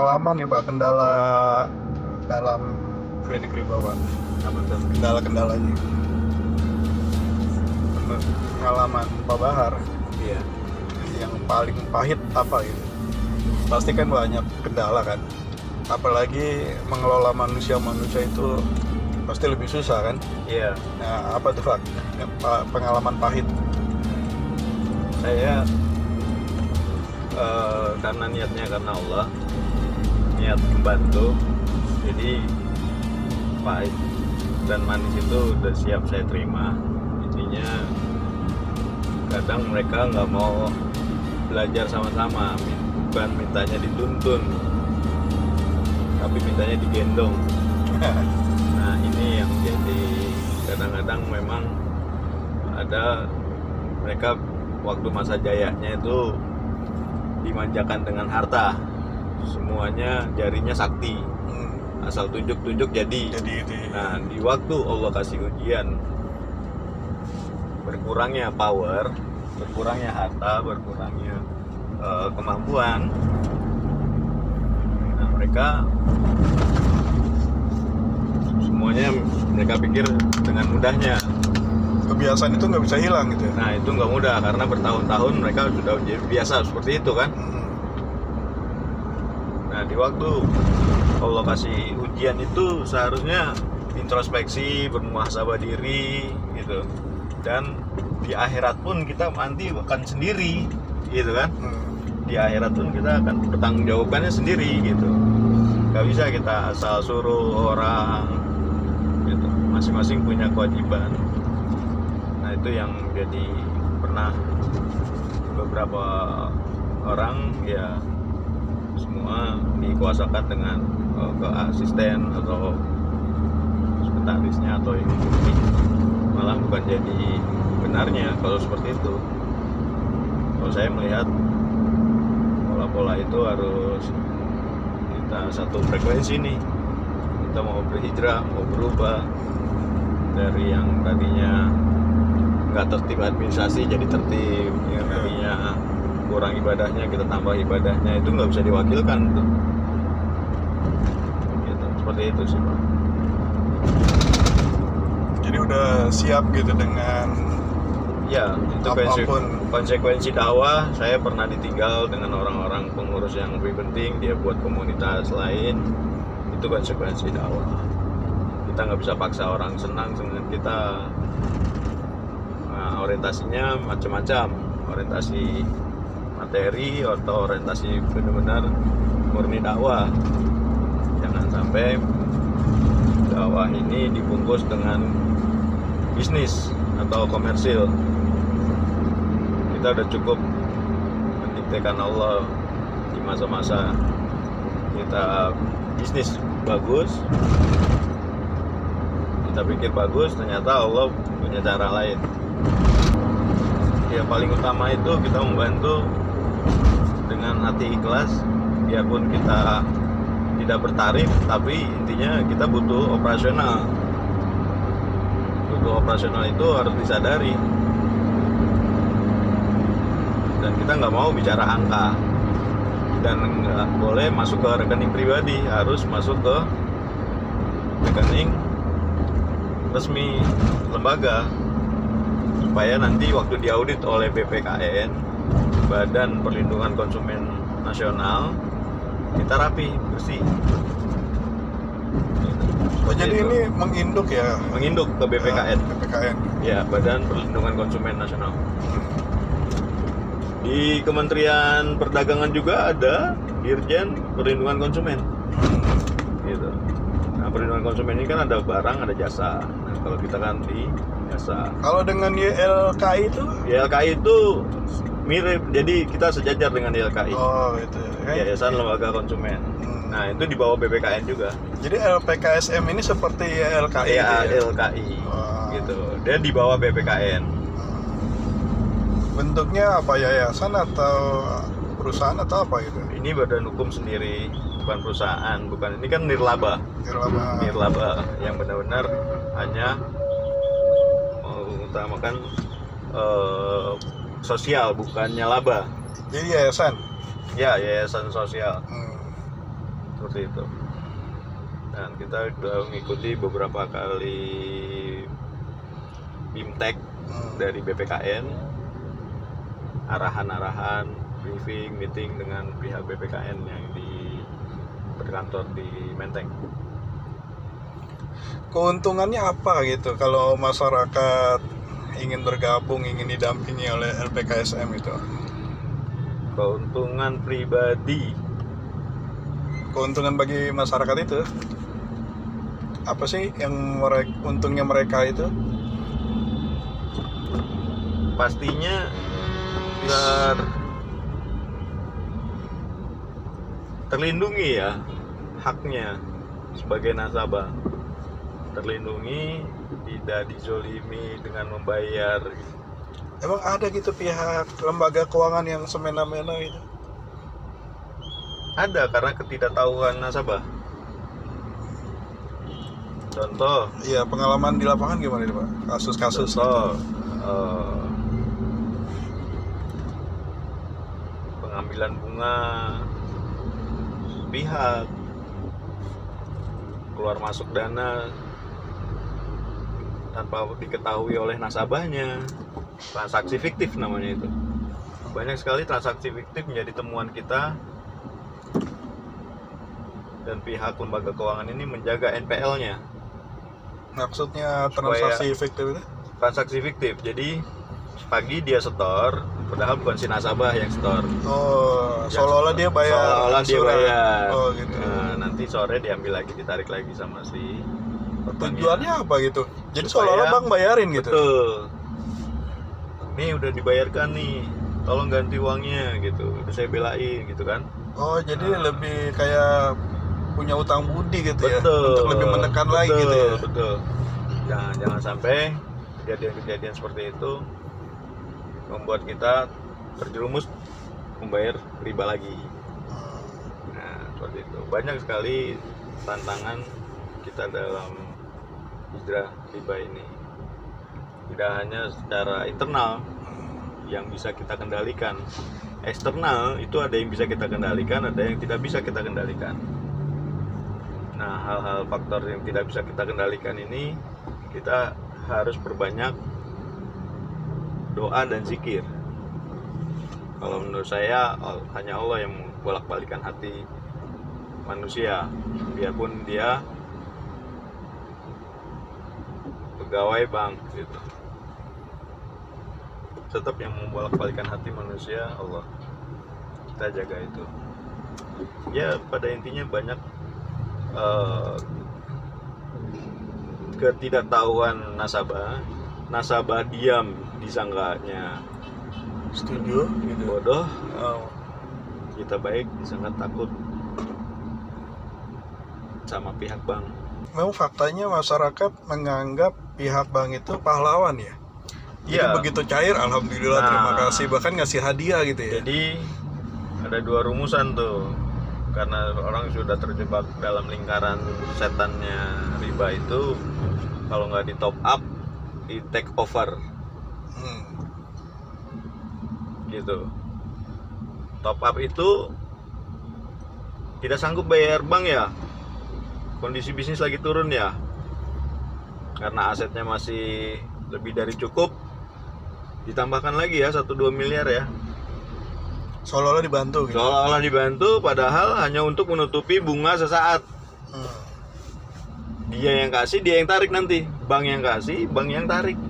pengalaman nih Pak, kendala dalam Kredit Riba Pak. Apa tuh? Kendala-kendalanya. Pengalaman Pak Bahar Iya. yang paling pahit apa gitu? Pasti kan banyak kendala kan. Apalagi mengelola manusia itu pasti lebih susah kan. Iya. Nah, apa tuh Pak? Pengalaman pahit. Saya karena niatnya karena Allah, niat membantu, jadi pahit dan manis itu udah siap saya terima. Intinya kadang mereka nggak mau belajar sama-sama, bukan mintanya dituntun, tapi mintanya digendong. Nah ini yang jadi kadang-kadang memang ada mereka waktu masa jayanya itu dimanjakan dengan harta, semuanya jarinya sakti, asal tunjuk-tunjuk jadi Itu ya. Nah di waktu Allah kasih ujian, berkurangnya power, berkurangnya harta, berkurangnya kemampuan, nah mereka semuanya mereka pikir dengan mudahnya. Kebiasaan itu nggak bisa hilang gitu ya. Nah itu nggak mudah karena bertahun-tahun mereka sudah biasa seperti itu kan. Nah di waktu Allah kasih ujian itu seharusnya introspeksi, bermuhasabah diri gitu. Dan di akhirat pun kita nanti akan sendiri gitu kan. Di akhirat pun kita akan bertanggung jawabannya sendiri gitu. Gak bisa kita asal suruh orang gitu. Masing-masing punya kewajiban. Nah itu yang jadi pernah beberapa orang ya semua dikuasakan dengan ke asisten atau sekretarisnya atau ini malah bukan jadi benarnya kalau seperti itu. Kalau saya melihat pola-pola itu harus kita satu frekuensi nih, kita mau berhijrah, mau berubah dari yang tadinya nggak tertib administrasi jadi tertib, yang tadinya kurang ibadahnya kita tambah ibadahnya, itu nggak bisa diwakilkan tuh. Gitu, seperti itu sih Pak. Jadi udah siap gitu dengan Ya itu konsekuensi dakwah. Saya pernah ditinggal dengan orang-orang pengurus yang lebih penting, dia buat komunitas lain, itu konsekuensi dakwah. Kita nggak bisa paksa orang senang dengan kita. Orientasinya macam-macam, orientasi materi atau orientasi benar-benar murni dakwah. Jangan sampai dakwah ini dibungkus dengan bisnis atau komersil. Kita udah cukup mendiktekan Allah di masa-masa kita bisnis bagus, kita pikir bagus, ternyata Allah punya cara lain. Yang paling utama itu kita membantu dengan hati ikhlas, biarpun kita tidak bertarif, tapi intinya kita butuh operasional. Butuh operasional itu harus disadari, dan kita nggak mau bicara angka, dan nggak boleh masuk ke rekening pribadi, harus masuk ke rekening resmi lembaga, supaya nanti waktu diaudit oleh BPKN, Badan Perlindungan Konsumen Nasional, kita rapi, bersih. Oh, jadi ini menginduk ya? Menginduk ke BPKN. BPKN. Ya, Badan Perlindungan Konsumen Nasional. Di Kementerian Perdagangan juga ada Dirjen Perlindungan Konsumen. Gitu. Nah, perlindungan konsumen ini kan ada barang, ada jasa. Nah, kalau kita kan di jasa. Kalau dengan YLKI itu? YLKI itu mirip, jadi kita sejajar dengan YLKI. Oh, itu. Yayasan Lembaga Konsumen. Nah, itu di bawah BPKN juga. Jadi LPKSM ini seperti YLKI. Ya, gitu ya? LKI. Wah. Gitu. Dia di bawah BPKN. Bentuknya apa, yayasan atau perusahaan atau apa gitu? Ini badan hukum sendiri, bukan perusahaan, bukan. Ini kan nirlaba. Nirlaba yang benar-benar hanya mengutamakan sosial, bukannya laba. Jadi yayasan? Ya, yayasan sosial. seperti itu. Dan kita sudah mengikuti beberapa kali BIMTEK dari BPKN, arahan-arahan, briefing, meeting dengan pihak BPKN yang berkantor di Menteng. Keuntungannya apa gitu kalau masyarakat ingin bergabung, ingin didampingi oleh LPKSM itu? Keuntungan pribadi, keuntungan bagi masyarakat itu apa sih yang untungnya mereka itu? pastinya terlindungi ya haknya sebagai nasabah, terlindungi, tidak dizolimi dengan membayar. Emang ada gitu pihak lembaga keuangan yang semena-mena itu? Ada, karena ketidaktahuan nasabah. Contoh, Iya, pengalaman di lapangan gimana nih Pak? Kasus-kasus contoh pengambilan bunga pihak, keluar masuk dana tanpa diketahui oleh nasabahnya, transaksi fiktif namanya itu. Banyak sekali transaksi fiktif menjadi temuan kita, dan pihak lembaga keuangan ini menjaga NPL-nya. Maksudnya transaksi fiktif itu? Transaksi fiktif, jadi pagi dia setor, padahal bukan si nasabah yang setor. Oh, seolah-olah dia bayar. Seolah-olah dia bayar. Oh gitu. Nah, nanti sore diambil lagi, ditarik lagi sama si Tujuannya apa gitu? Jadi Supaya- seolah-olah bank bayarin gitu. betul. Nih udah dibayarkan nih, tolong ganti uangnya gitu. Udah saya belain gitu kan. Oh, jadi lebih kayak punya utang budi gitu ya. Betul. Untuk lebih menekan lagi gitu ya. Betul. Jangan sampai kejadian-kejadian seperti itu membuat kita terjerumus membayar riba lagi. Nah, seperti itu. Banyak sekali tantangan kita dalam hijrah riba ini. Tidak hanya secara internal yang bisa kita kendalikan. Eksternal itu ada yang bisa kita kendalikan, ada yang tidak bisa kita kendalikan. Nah, hal-hal faktor yang tidak bisa kita kendalikan ini, kita harus perbanyak doa dan zikir. Kalau menurut saya, hanya Allah yang bolak-balikan hati manusia, biarpun dia pegawai bank gitu. Tetap yang membolak-balikan hati manusia Allah. Kita jaga itu. Ya, pada intinya banyak ketidaktahuan nasabah diam disangkanya Setuju gitu. bodoh, Oh. kita baik disangka takut sama pihak bank. Memang faktanya masyarakat menganggap pihak bank itu pahlawan ya. Jadi Iya. begitu cair, alhamdulillah, Nah. terima kasih, bahkan ngasih hadiah gitu ya. Jadi ada dua rumusan tuh, karena orang sudah terjebak dalam lingkaran setannya riba itu. Kalau nggak di top up, di take over gitu. Top up itu tidak sanggup bayar bank ya, kondisi bisnis lagi turun ya, karena asetnya masih lebih dari cukup, ditambahkan lagi ya 1-2 miliar ya, Seolah-olah dibantu gitu. seolah-olah dibantu, padahal hanya untuk menutupi bunga sesaat. Dia yang kasih, dia yang tarik, nanti bank yang kasih, bank yang tarik.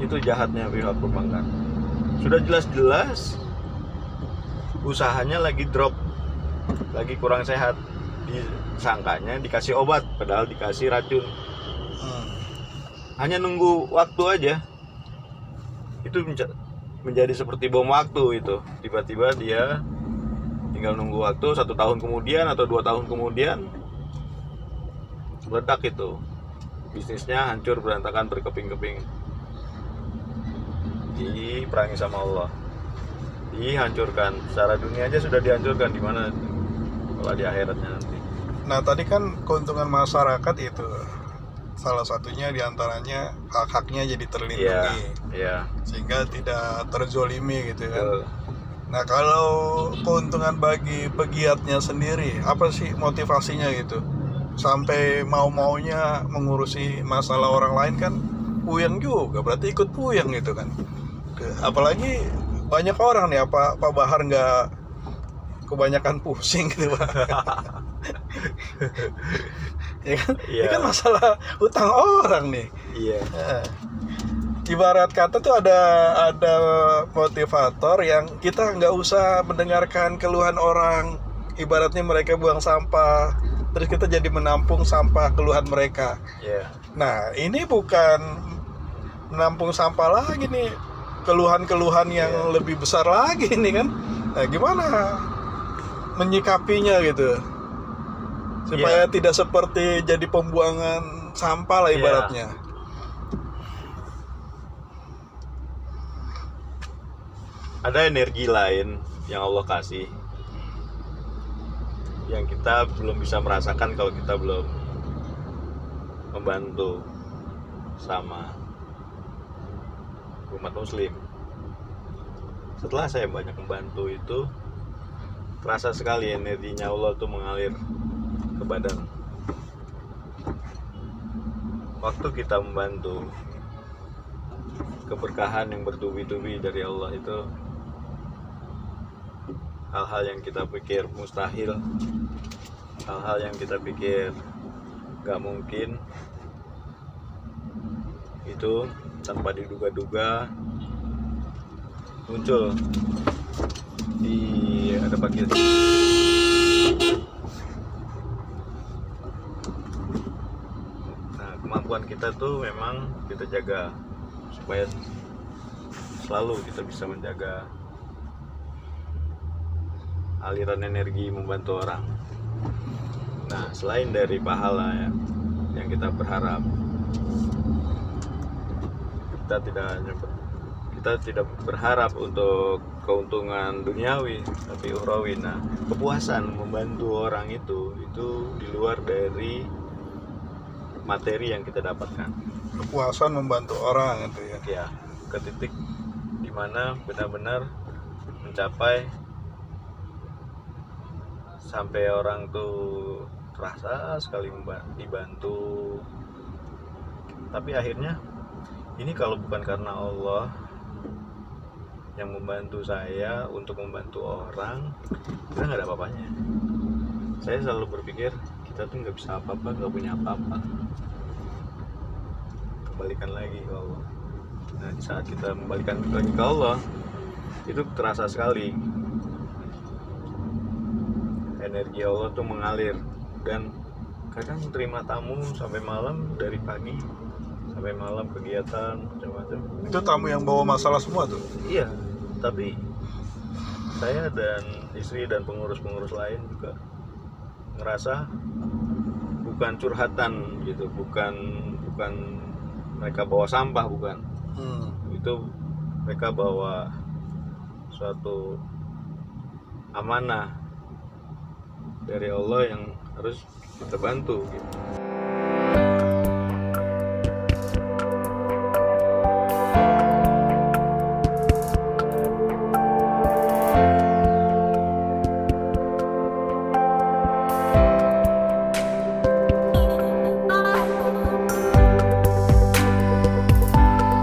Itu jahatnya pihak perbankan. Sudah jelas-jelas usahanya lagi drop, lagi kurang sehat, disangkanya dikasih obat, padahal dikasih racun. Hanya nunggu waktu aja. Itu menjadi seperti bom waktu itu. Tiba-tiba dia tinggal nunggu waktu 1 tahun kemudian atau 2 tahun kemudian meledak itu. Bisnisnya hancur, berantakan, berkeping-keping. Diperangi sama Allah. Dihancurkan. Secara dunia aja sudah dihancurkan, di mana kalau di akhiratnya nanti. Nah, tadi kan keuntungan masyarakat itu salah satunya diantaranya hak-haknya jadi terlindungi, Iya. sehingga tidak terzolimi gitu kan. Betul. Nah, kalau keuntungan bagi pegiatnya sendiri, apa sih motivasinya gitu? Sampai mau-maunya mengurusi masalah orang lain kan puyeng juga, berarti ikut puyeng gitu kan. Apalagi banyak orang nih, Pak Bahar nggak kebanyakan pusing gitu, Pak. Ya kan? Ini kan masalah utang orang nih. Iya. Ibarat kata tuh ada motivator yang kita nggak usah mendengarkan keluhan orang. Ibaratnya mereka buang sampah, terus kita jadi menampung sampah keluhan mereka. Iya. Nah, ini bukan menampung sampah lagi nih, keluhan-keluhan yang lebih besar lagi nih kan. Nah, gimana menyikapinya gitu supaya tidak seperti jadi pembuangan sampah lah ibaratnya. Ada energi lain yang Allah kasih yang kita belum bisa merasakan kalau kita belum membantu sama umat muslim. Setelah saya banyak membantu itu, terasa sekali energinya Allah tuh mengalir ke badan. Waktu kita membantu, keberkahan yang bertubi-tubi dari Allah itu, hal-hal yang kita pikir mustahil, hal-hal yang kita pikir gak mungkin, itu tanpa diduga-duga muncul di ada bagian. Nah, kemampuan kita tuh memang kita jaga supaya selalu kita bisa menjaga aliran energi membantu orang. Nah, selain dari pahala yang kita berharap, kita tidak berharap untuk keuntungan duniawi, tapi ukhrawi. Nah, kepuasan membantu orang itu di luar dari materi yang kita dapatkan. Kepuasan membantu orang itu ya. Ya, ke titik dimana benar-benar mencapai sampai orang tuh terasa sekali dibantu. Tapi akhirnya ini kalau bukan karena Allah yang membantu saya untuk membantu orang, kita nggak ada apa-apanya. Saya selalu berpikir kita tuh nggak bisa apa-apa, nggak punya apa-apa. Kembalikan lagi ke Allah. Nah, di saat kita membalikan lagi ke Allah, itu terasa sekali energi Allah tuh mengalir. Dan kadang terima tamu sampai malam, dari pagi sampai malam kegiatan macam-macam. Itu tamu yang bawa masalah semua tuh. Iya, tapi saya dan istri dan pengurus-pengurus lain juga ngerasa bukan curhatan gitu, bukan mereka bawa sampah, bukan. Itu mereka bawa suatu amanah dari Allah yang harus kita bantu gitu.